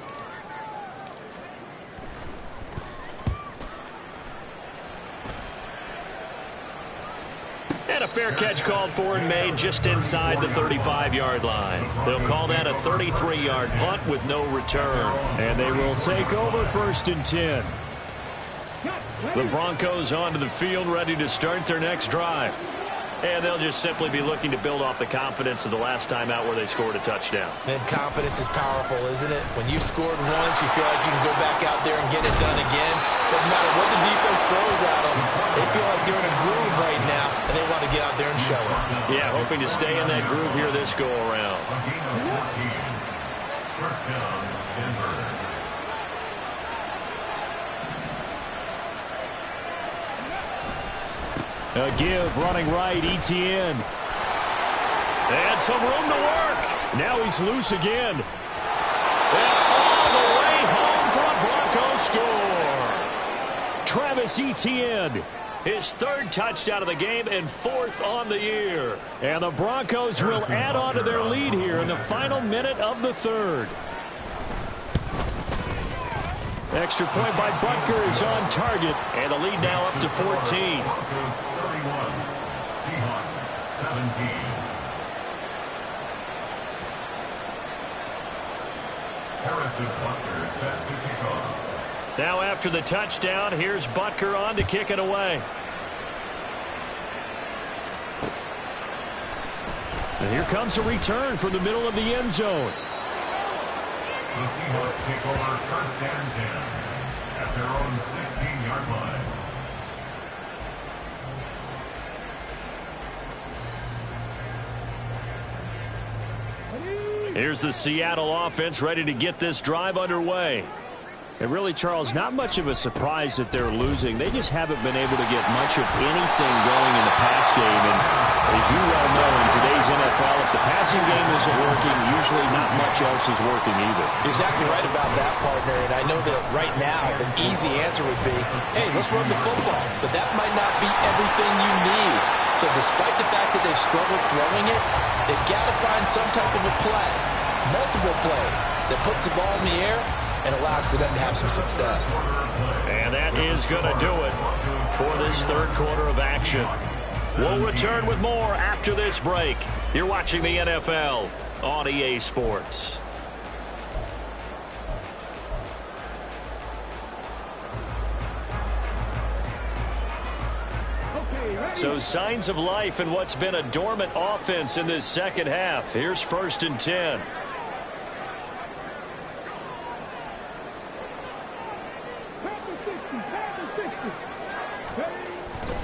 And a fair catch called for and made just inside the 35-yard line. They'll call that a 33-yard punt with no return. And they will take over 1st and 10. The Broncos onto the field, ready to start their next drive. And they'll just simply be looking to build off the confidence of the last time out where they scored a touchdown.
And confidence is powerful, isn't it? When you've scored once, you feel like you can go back out there and get it done again. Doesn't matter what the defense throws at them. They feel like they're in a groove right now, and they want to get out there and show it.
Yeah, hoping to stay in that groove here this go-around.
First down, Denver.
A give, running right, Etienne. And some room to work. Now he's loose again. And all the way home for a Broncos score. Travis Etienne, his 3rd touchdown of the game and 4th on the year. And the Broncos will add on to their lead here in the final minute of the 3rd. Extra point by Butker is on target, and the lead now up to 14.
Broncos 31, Seahawks 17. Harrison Butker set to kick off.
Now after the touchdown, here's Butker on to kick it away. And here comes a return from the middle of the end zone.
The Seahawks take over 1st and 10 at their own 16-yard line.
Here's the Seattle offense ready to get this drive underway. And really, Charles, not much of a surprise that they're losing. They just haven't been able to get much of anything going in the pass game. And as you well know, in today's NFL, if the passing game isn't working, usually not much else is working either.
You're exactly right about that, partner. And I know that right now the easy answer would be, hey, let's run the football. But that might not be everything you need. So despite the fact that they've struggled throwing it, they've got to find some type of a play, multiple plays, that puts the ball in the air and allows for them to have some success.
And that is going to do it for this 3rd quarter of action. We'll return with more after this break. You're watching the NFL on EA Sports. So signs of life in what's been a dormant offense in this 2nd half. Here's 1st and 10.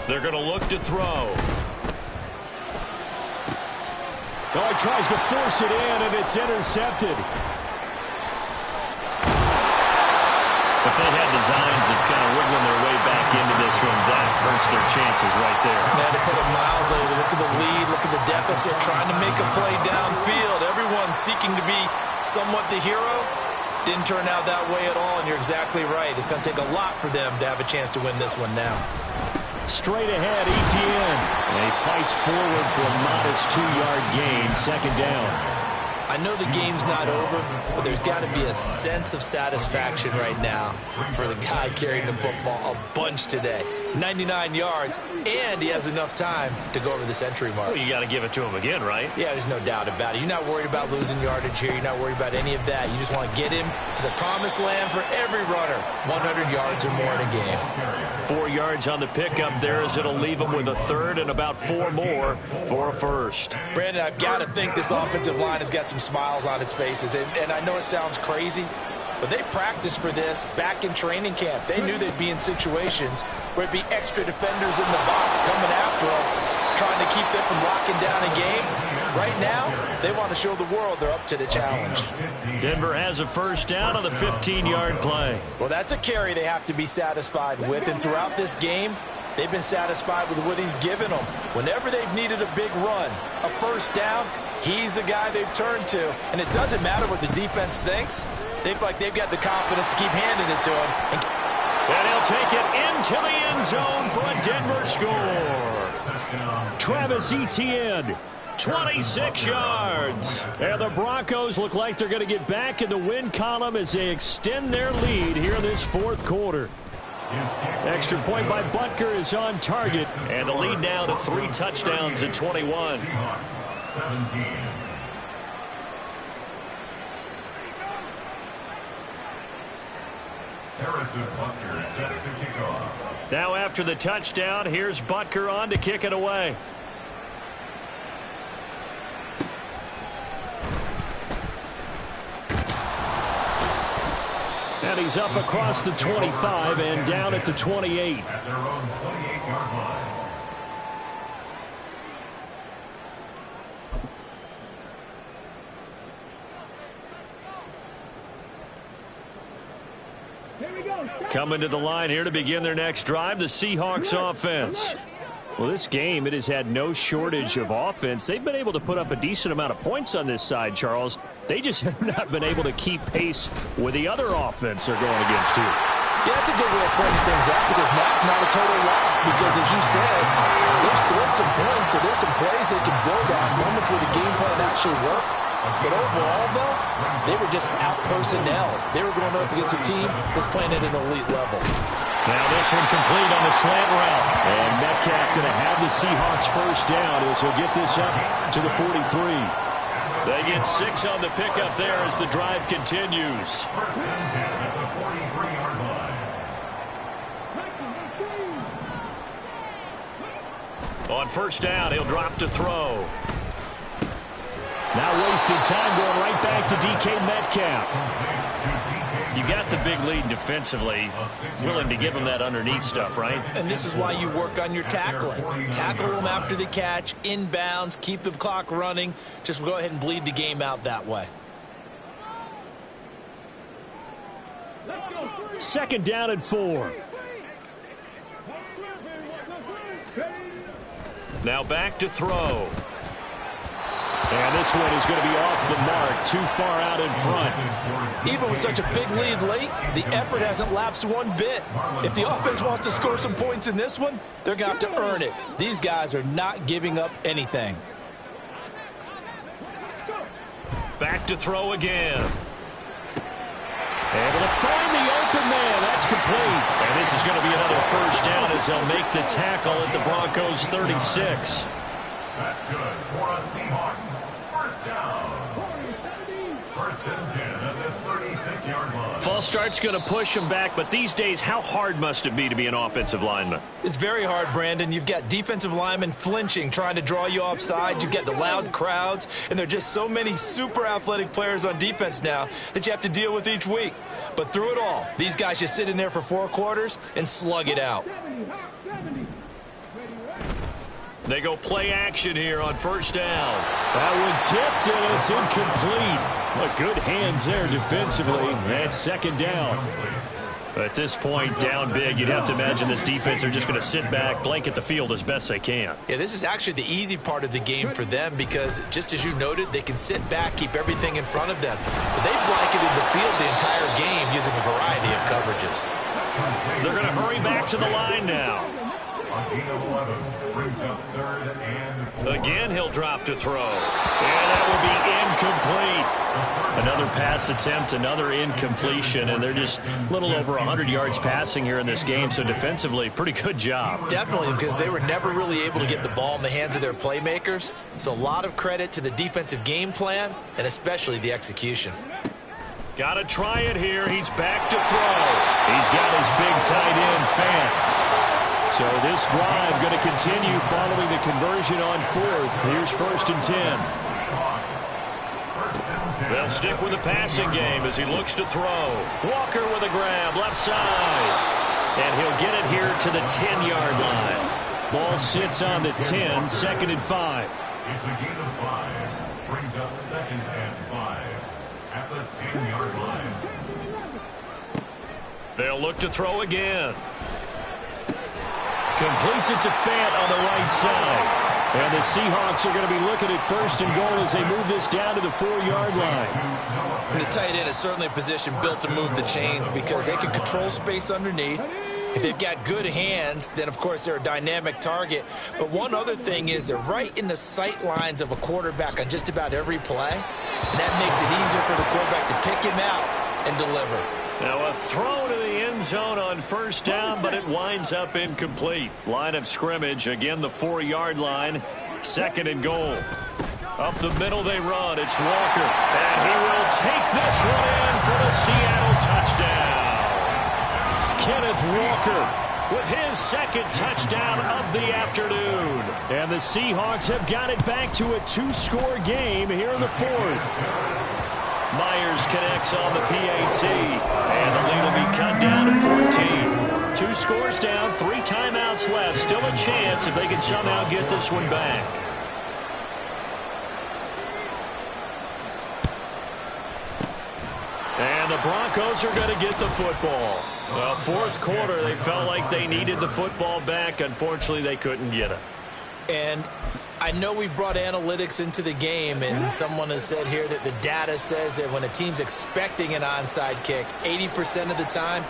They're going to look to throw. Oh, he tries to force it in, and it's intercepted. If they had designs of kind of wiggling their way back into this one, that hurts their chances right there.
Yeah, to put it mildly, look at the lead, look at the deficit, trying to make a play downfield. Everyone seeking to be somewhat the hero. Didn't turn out that way at all, and you're exactly right. It's going to take a lot for them to have a chance to win this one now.
Straight ahead, Etienne. And he fights forward for a modest 2-yard gain, 2nd down.
I know the game's not over, but there's got to be a sense of satisfaction right now for the guy carrying the football a bunch today. 99 yards, and he has enough time to go over the century mark.
Well, you got to give it to him again, right?
Yeah, there's no doubt about it. You're not worried about losing yardage here. You're not worried about any of that. You just want to get him to the promised land for every runner. 100 yards or more in a game.
4 yards on the pickup there as it'll leave him with a third and about 4 more for a first.
Brandon, I've got to think this offensive line has got some smiles on its faces. And I know it sounds crazy, but they practiced for this back in training camp. They knew they'd be in situations where it'd be extra defenders in the box coming after them, trying to keep them from locking down a game. Right now, they want to show the world they're up to the challenge.
Denver has a first down on the 15-yard play.
Well, that's a carry they have to be satisfied with, and throughout this game, they've been satisfied with what he's given them. Whenever they've needed a big run, a first down, he's the guy they've turned to. And it doesn't matter what the defense thinks. They feel like they've got the confidence to keep handing it to him.
And he'll take it into the end zone for a Denver score. Travis Etienne, 26 yards. And the Broncos look like they're going to get back in the win column as they extend their lead here in this fourth quarter. Extra point by Butker is on target. And the lead now to 3 touchdowns at 21.
Seahawks 17. Harrison Butker set to kick off.
Now after the touchdown, here's Butker on to kick it away. And he's up across the 25 and down at the 28.
At their own 28-yard line.
Coming to the line here to begin their next drive, the Seahawks offense. Well, this game, it has had no shortage of offense. They've been able to put up a decent amount of points on this side, Charles. They just have not been able to keep pace with the other offense they're going against here.
Yeah, that's a good way of pointing things out because now it's not a total loss because, as you said, they've scored some points, so there's some plays they can build on, moments where the game plan actually worked. But overall, though, they were just out-personnel. They were going up against a team that's playing at an elite level.
Now this one complete on the slant route. And Metcalf going to have the Seahawks first down as he'll get this up to the 43. They get 6 on the pickup there as the drive continues.
First and 10 at the 43-yard line.
On first down, he'll drop to throw. Now wasted time going right back to DK Metcalf. You got the big lead defensively, willing to give him that underneath stuff, right?
And this is why you work on your tackling. Tackle them after the catch, inbounds, keep the clock running. Just go ahead and bleed the game out that way.
Second down and 4. Now back to throw. And this one is going to be off the mark, too far out in front.
Even with such a big lead late, the effort hasn't lapsed one bit. If the offense wants to score some points in this one, they're going to have to earn it. These guys are not giving up anything.
Back to throw again. Able to find the open man. That's complete. And this is going to be another first down as they'll make the tackle at the Broncos 36.
That's good for a Seahawks. First down. First and 10 at the 36-yard line.
False start's going to push him back, but these days, how hard must it be to be an offensive lineman?
It's very hard, Brandon. You've got defensive linemen flinching, trying to draw you offside. You've got the loud crowds, and there are just so many super athletic players on defense now that you have to deal with each week. But through it all, these guys just sit in there for 4 quarters and slug it out.
They go play action here on first down. That one tipped, and it's incomplete. But good hands there defensively. And second down. At this point, down big, you'd have to imagine this defense are just going to sit back, blanket the field as best they can.
Yeah, this is actually the easy part of the game for them because, just as you noted, they can sit back, keep everything in front of them. But they've blanketed the field the entire game using a variety of coverages.
They're going to hurry back to the line now.
A gain of 11 brings up 3rd and 4.
Again, he'll drop to throw. And that will be incomplete. Another pass attempt, another incompletion, and they're just a little over 100 yards passing here in this game, so defensively, pretty good job.
Definitely, because they were never really able to get the ball in the hands of their playmakers. So a lot of credit to the defensive game plan, and especially the execution.
Got to try it here. He's back to throw. He's got his big tight end, Fan. So this drive going to continue following the conversion on 4th. Here's 1st and 10. They'll stick with the passing game as he looks to throw. Walker with a grab, left side. And he'll get it here to the 10-yard line. Ball sits on the 10, 2nd and 5.
It's a gain of 5. Brings up 2nd and 5 at the 10-yard line.
They'll look to throw again. Completes it to Fant on the right side. And the Seahawks are going to be looking at 1st and goal as they move this down to the 4-yard line.
The tight end is certainly a position built to move the chains because they can control space underneath. If they've got good hands, then, of course, they're a dynamic target. But one other thing is they're right in the sight lines of a quarterback on just about every play. And that makes it easier for the quarterback to pick him out and deliver.
Now a throw to the end zone on 1st down, but it winds up incomplete. Line of scrimmage, again the 4-yard line, 2nd and goal. Up the middle they run. It's Walker. And he will take this one in for the Seattle touchdown. Kenneth Walker with his 2nd touchdown of the afternoon. And the Seahawks have got it back to a 2-score game here in the 4th. Myers connects on the PAT, and the lead will be cut down to 14. 2 scores down, 3 timeouts left. Still a chance if they can somehow get this one back. And the Broncos are going to get the football. Well, 4th quarter, they felt like they needed the football back. Unfortunately, they couldn't get it.
And I know we've brought analytics into the game, and someone has said here that the data says that when a team's expecting an onside kick, 80% of the time,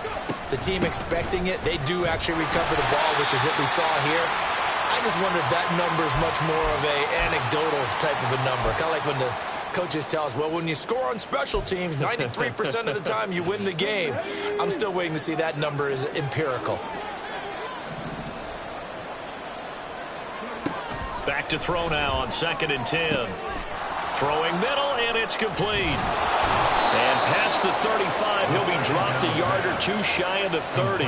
the team expecting it, they do actually recover the ball, which is what we saw here. I just wonder if that number is much more of a anecdotal type of a number. Kind of like when the coaches tell us, well, when you score on special teams, 93% of the time you win the game. I'm still waiting to see that number is empirical.
Back to throw now on 2nd and 10. Throwing middle, and it's complete. And past the 35, he'll be dropped a yard or 2 shy of the 30.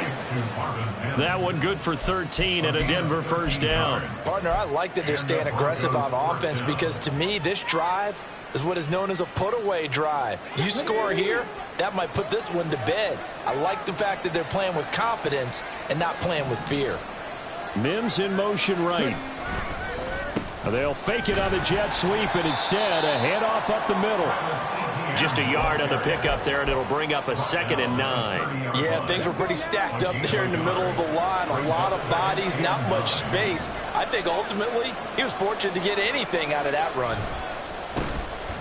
That one good for 13 and a Denver 1st down.
Partner, I like that they're staying aggressive on offense because to me, this drive is what is known as a put-away drive. You score here, that might put this one to bed. I like the fact that they're playing with confidence and not playing with fear.
Mims in motion right. They'll fake it on the jet sweep, and instead a handoff up the middle. Just a yard on the pickup there, and it'll bring up a 2nd and 9.
Yeah, things were pretty stacked up there in the middle of the line. A lot of bodies, not much space. I think ultimately he was fortunate to get anything out of that run.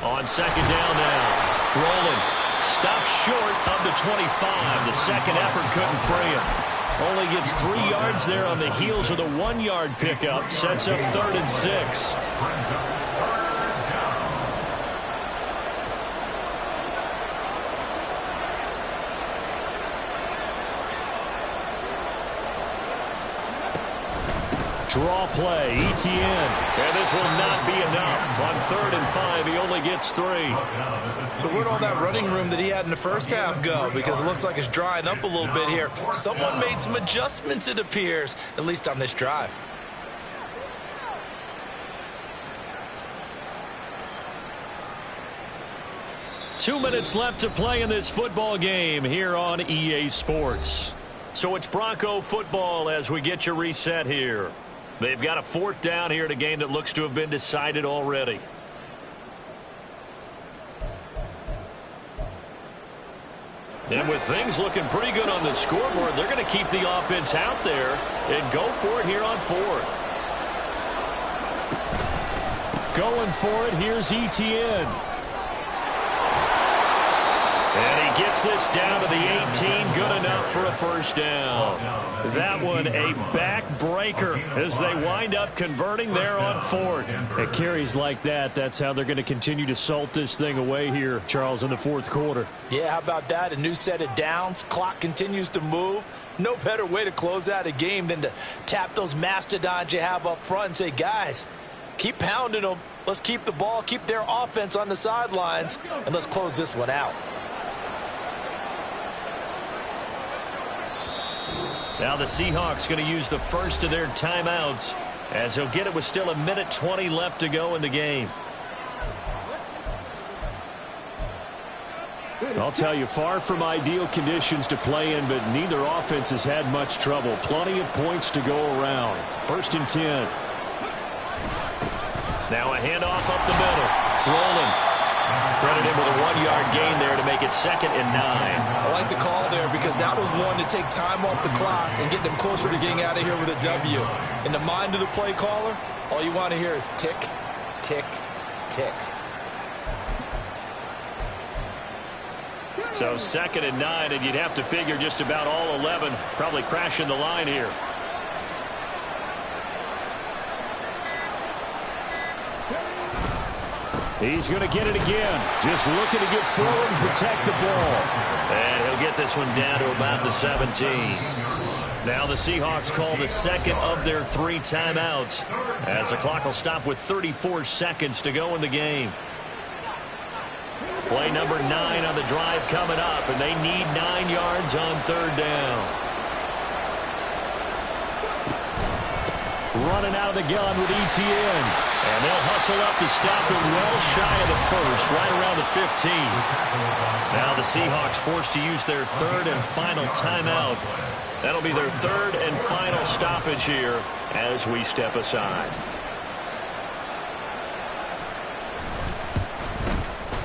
On 2nd down now. Rolling. Stopped short of the 25. The second effort couldn't free him. Only gets 3 yards there on the heels of the 1-yard pickup. Sets up 3rd and 6. Draw play, ETN. And this will not be enough. On 3rd and 5, he only gets 3.
So where'd all that running room that he had in the first half go? Because it looks like it's drying up a little bit here. Someone made some adjustments, it appears, at least on this drive.
Two minutes left to play in this football game here on EA Sports. So it's Bronco football as we get you reset here. They've got a 4th down here in a game that looks to have been decided already. And with things looking pretty good on the scoreboard, they're going to keep the offense out there and go for it here on 4th. Going for it, here's ETN. And he gets this down to the 18, good enough for a first down. That one a backbreaker as they wind up converting there on fourth. At carries like that, that's how they're going to continue to salt this thing away here, Charles, in the fourth quarter.
Yeah, how about that? A new set of downs. Clock continues to move. No better way to close out a game than to tap those mastodons you have up front and say, guys, keep pounding them. Let's keep the ball, keep their offense on the sidelines, and let's close this one out.
Now the Seahawks going to use the first of their timeouts as he'll get it with still 1:20 left to go in the game. I'll tell you, far from ideal conditions to play in, but neither offense has had much trouble. Plenty of points to go around. 1st and 10. Now a handoff up the middle. Rolling. Credit him with a 1-yard gain there to make it 2nd and 9.
I like the call there because that was one to take time off the clock and get them closer to getting out of here with a W. In the mind of the play caller, all you want to hear is tick, tick, tick.
So 2nd and 9, and you'd have to figure just about all 11 probably crashing the line here. He's going to get it again. Just looking to get forward and protect the ball. And he'll get this one down to about the 17. Now the Seahawks call the second of their 3 timeouts as the clock will stop with 34 seconds to go in the game. Play number 9 on the drive coming up, and they need 9 yards on 3rd down. Running out of the gun with ETN. And they'll hustle up to stop him well shy of the first, right around the 15. Now the Seahawks forced to use their 3rd and final timeout. That'll be their 3rd and final stoppage here as we step aside.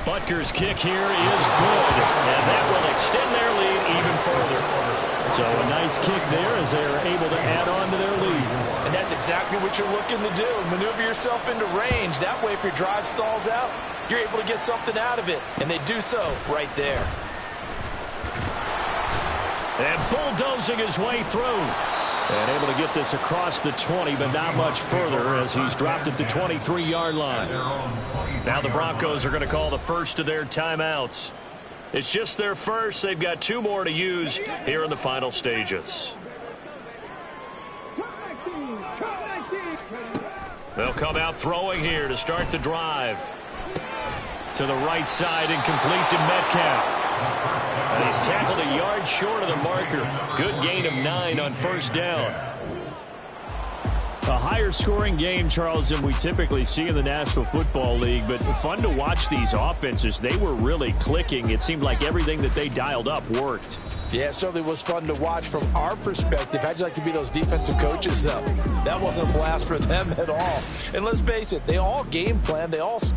Butker's kick here is good, and that will extend their lead even further. So a nice kick there as they are able to add on to their lead.
And that's exactly what you're looking to do. Maneuver yourself into range. That way, if your drive stalls out, you're able to get something out of it. And they do so right there.
And bulldozing his way through. And able to get this across the 20, but not much further as he's dropped at the 23-yard line. Now the Broncos are going to call the first of their timeouts. It's just their first. They've got 2 more to use here in the final stages. They'll come out throwing here to start the drive. To the right side and complete to Metcalf. And he's tackled a yard short of the marker. Good gain of 9 on 1st down. A higher scoring game, Charles, than we typically see in the National Football League, but fun to watch these offenses. They were really clicking. It seemed like everything that they dialed up worked.
Yeah, it certainly was fun to watch from our perspective. How'd you like to be those defensive coaches, though? That wasn't a blast for them at all. And let's face it, they all game plan, they all scout.